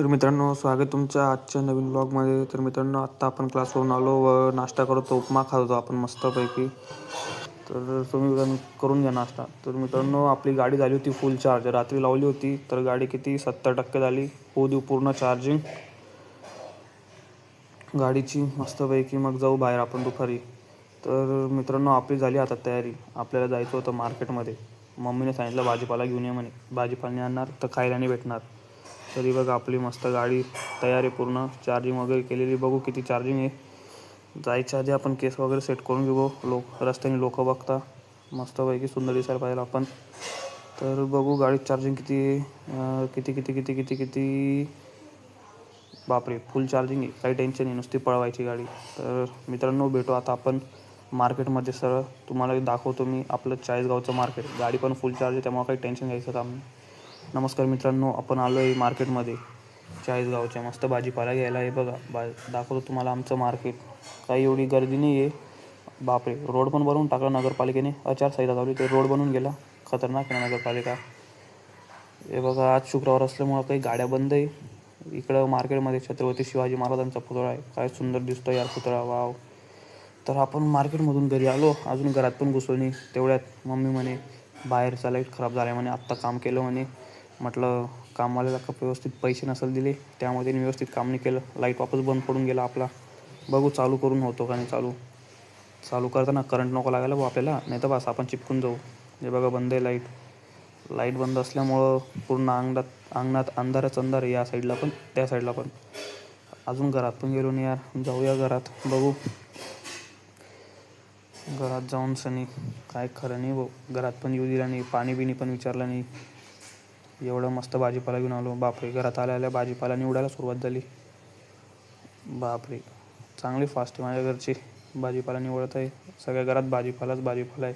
तर मित्रांनो, स्वागत तुमच्या आजच्या नवीन व्लॉगमध्ये. तर मित्रांनो, आत्ता आपण क्लासवरून आलो व नाश्ता करतो, उपमा खात होतो आपण मस्तपैकी. तर तुम्ही पण करून घ्या नाश्ता. तर मित्रांनो, आपली गाडी झाली होती फुल चार्ज. रात्री लावली होती तर गाडी किती 70% झाली. होऊ देऊ पूर्ण चार्जिंग गाडीची मस्तपैकी. मग जाऊ बाहेर आपण दुपारी. तर मित्रांनो, आपली झाली आता तयारी. आपल्याला जायचं होतं मार्केटमध्ये. मम्मीने सांगितलं भाजीपाला घेऊन ये म्हणे. भाजीपाला नाही आणणार तर खायला नाही भेटणार. तरी बघा आपली मस्त गाडी तयार आहे पूर्ण. चार्जिंग वगैरे केलेली. बघू किती चार्जिंग आहे. जायच्या आधी आपण केस वगैरे सेट करून घेऊ. रस्त्याने लोक बघता मस्तपैकी सुंदर दिसायला पाहिजे आपण. तर बघू गाडीत चार्जिंग किती आहे. किती बापरे, फुल चार्जिंग आहे. काही टेन्शन नाही, नुसती पळवायची गाडी. तर मित्रांनो, भेटू आता आपण मार्केटमध्ये. सरळ तुम्हाला दाखवतो मी आपलं चाळीसगावचं मार्केट. गाडी पण फुल चार्ज आहे, त्यामुळे काही टेन्शन घ्यायचं काम नाही. नमस्कार मित्रांनो, आपण आलो आहे मार्केटमध्ये चाळीसगावच्या. मस्त भाजीपाला घ्यायला आहे. बघा दाखवतो तुम्हाला आमचं मार्केट. काही एवढी गर्दी नाही आहे. बापरे, रोड पण बनवून टाकला नगरपालिकेने. आचारसंहिता चालू ते रोड बनवून गेला. खतरनाक आहे नगरपालिका. हे बघा, आज शुक्रवार असल्यामुळं काही गाड्या बंद आहे. इकडं मार्केटमध्ये छत्रपती शिवाजी महाराजांचा पुतळा आहे. काय सुंदर दिसतो यार पुतळा, वाव. तर आपण मार्केटमधून घरी आलो. अजून घरात पण घुसलो नाही. तेवढ्यात मम्मी म्हणे बाहेरचा लाईट खराब झाला म्हणे, आत्ता काम केलं म्हणे. म्हटलं कामवाल्याला व्यवस्थित पैसे नसेल दिले, त्यामुळे त्यांनी व्यवस्थित काम नाही केलं. लाईट वापस बंद पडून गेला आपला. बघू चालू करून होतो का नाही. चालू करताना करंट नको लागायला भाऊ आपल्याला, नाही तर बस आपण चिपकून जाऊ. हे बघा बंद आहे लाईट बंद असल्यामुळं पूर्ण अंगणात अंधारच अंधार आहे. या साईडला पण त्या साईडला पण. अजून घरात पण गेलो नाही यार. जाऊया घरात. बघू घरात जाऊन सनी काय खरं नाही भाऊ. घरात पण येऊ दिला नाही, पाणी बिणी पण विचारलं नाही. एवढं मस्त भाजीपाला घेऊन आलो. बापरे, घरात आल्या भाजीपाला निवडायला सुरुवात झाली. बापरे, चांगली फास्ट आहे माझ्या घरची. भाजीपाला निवडत आहे. सगळ्या घरात भाजीपालाच आहे.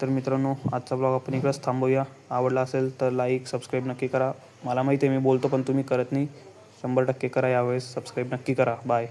तर मित्रांनो, आजचा ब्लॉग आपण इकडेच थांबवूया. आवडला असेल तर लाईक सबस्क्राईब नक्की करा. मला माहिती आहे मी बोलतो पण तुम्ही करत नाही. 100% करा यावेळेस. सबस्क्राईब नक्की करा. बाय.